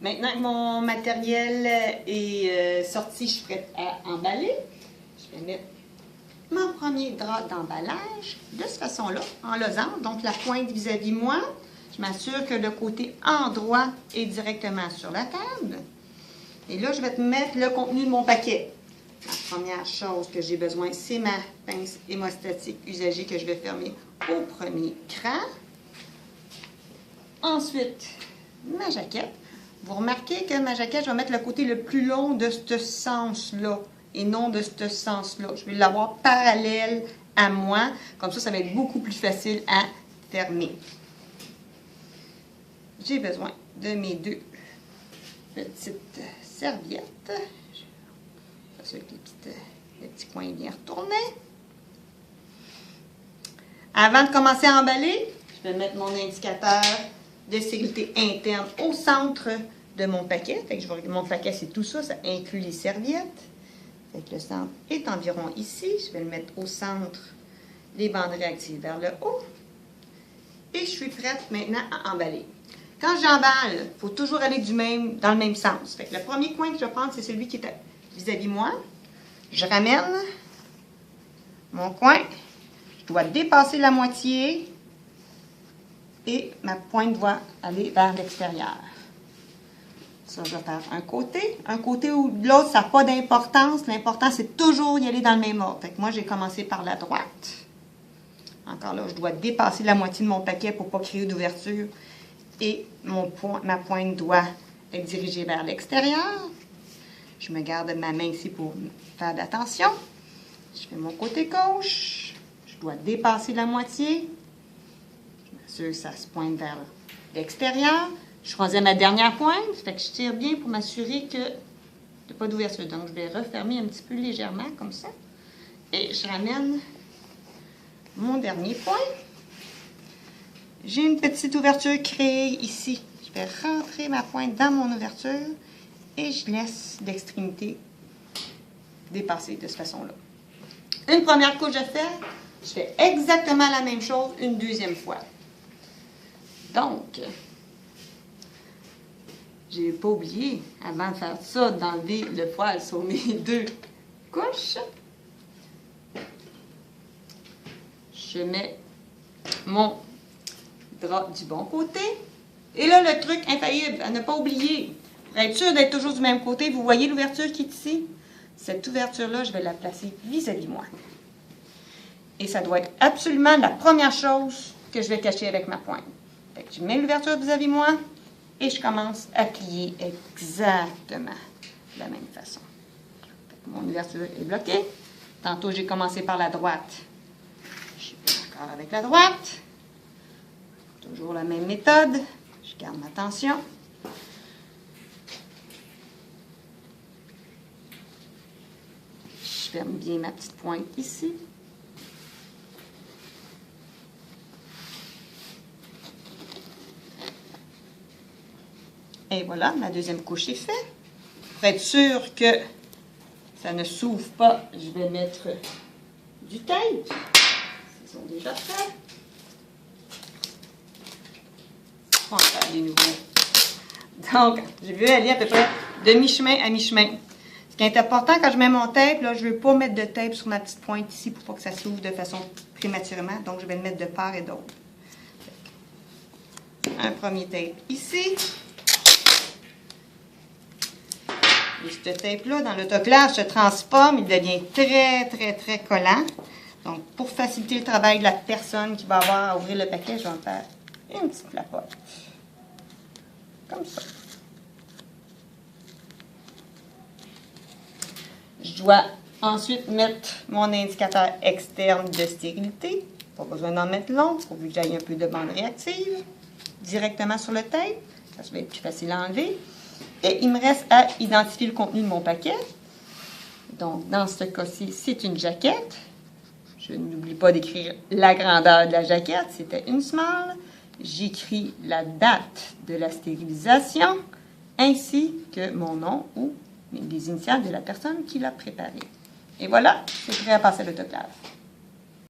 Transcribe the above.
Maintenant que mon matériel est sorti, je suis prête à emballer. Je vais mettre mon premier drap d'emballage de cette façon-là, en losange. Donc la pointe vis-à-vis moi. Je m'assure que le côté endroit est directement sur la table. Et là, je vais te mettre le contenu de mon paquet. La première chose que j'ai besoin, c'est ma pince hémostatique usagée que je vais fermer au premier cran. Ensuite, ma jaquette. Vous remarquez que ma jaquette, je vais mettre le côté le plus long de ce sens-là et non de ce sens-là. Je vais l'avoir parallèle à moi. Comme ça va être beaucoup plus facile à fermer. J'ai besoin de mes deux petites serviettes. Je vais avec les petits coins bien retournés. Avant de commencer à emballer, je vais mettre mon indicateur de sécurité interne au centre de mon paquet. Fait que mon paquet, c'est tout ça. Ça inclut les serviettes. Fait que le centre est environ ici. Je vais le mettre au centre, les bandes réactives vers le haut. Et je suis prête maintenant à emballer. Quand j'emballe, il faut toujours aller dans le même sens. Fait que le premier coin que je vais prendre, c'est celui qui est vis-à-vis moi. Je ramène mon coin. Je dois dépasser la moitié et ma pointe doit aller vers l'extérieur. Ça, je vais faire un côté ou l'autre, ça n'a pas d'importance. L'important, c'est toujours y aller dans le même ordre. Fait que moi, j'ai commencé par la droite. Encore là, je dois dépasser la moitié de mon paquet pour ne pas créer d'ouverture. Et ma pointe doit être dirigée vers l'extérieur. Je me garde ma main ici pour faire attention. Je fais mon côté gauche. Je dois dépasser la moitié. Je m'assure que ça se pointe vers l'extérieur. Je choisis ma dernière pointe. Fait que je tire bien pour m'assurer qu'il n'y a pas d'ouverture. Donc, je vais refermer un petit peu légèrement comme ça. Et je ramène mon dernier point. J'ai une petite ouverture créée ici. Je vais rentrer ma pointe dans mon ouverture et je laisse l'extrémité dépasser de cette façon-là. Une première couche de fer, je fais exactement la même chose une deuxième fois. Donc, je n'ai pas oublié, avant de faire ça, d'enlever le poil sur mes deux couches. Je mets mon drap du bon côté. Et là, le truc infaillible, à ne pas oublier, pour être sûr d'être toujours du même côté, vous voyez l'ouverture qui est ici? Cette ouverture-là, je vais la placer vis-à-vis moi. Et ça doit être absolument la première chose que je vais cacher avec ma pointe. Fait que je mets l'ouverture vis-à-vis moi et je commence à plier exactement de la même façon. Mon ouverture est bloquée. Tantôt, j'ai commencé par la droite. Je suis encore avec la droite. Toujours la même méthode. Je garde ma tension. Je ferme bien ma petite pointe ici. Et voilà, ma deuxième couche est faite. Pour être sûr que ça ne s'ouvre pas, je vais mettre du tape. Ils sont déjà prêts. On va faire des nouveaux. Donc, je vais aller à peu près de mi-chemin à mi-chemin. Ce qui est important quand je mets mon tape, là, je ne veux pas mettre de tape sur ma petite pointe ici pour pas que ça s'ouvre de façon prématurément. Donc, je vais le mettre de part et d'autre. Un premier tape ici. Et ce tape-là, dans l'autoclave, se transforme, il devient très, très, très collant. Donc, pour faciliter le travail de la personne qui va avoir à ouvrir le paquet, je vais en faire une petite lapote. Comme ça. Je dois ensuite mettre mon indicateur externe de stérilité. Pas besoin d'en mettre long, pourvu que j'aille un peu de bande réactive directement sur le tape. Ça va être plus facile à enlever. Et il me reste à identifier le contenu de mon paquet. Donc, dans ce cas-ci, c'est une jaquette. Je n'oublie pas d'écrire la grandeur de la jaquette. C'était une small. J'écris la date de la stérilisation ainsi que mon nom ou les initiales de la personne qui l'a préparé. Et voilà, c'est prêt à passer à l'autoclave.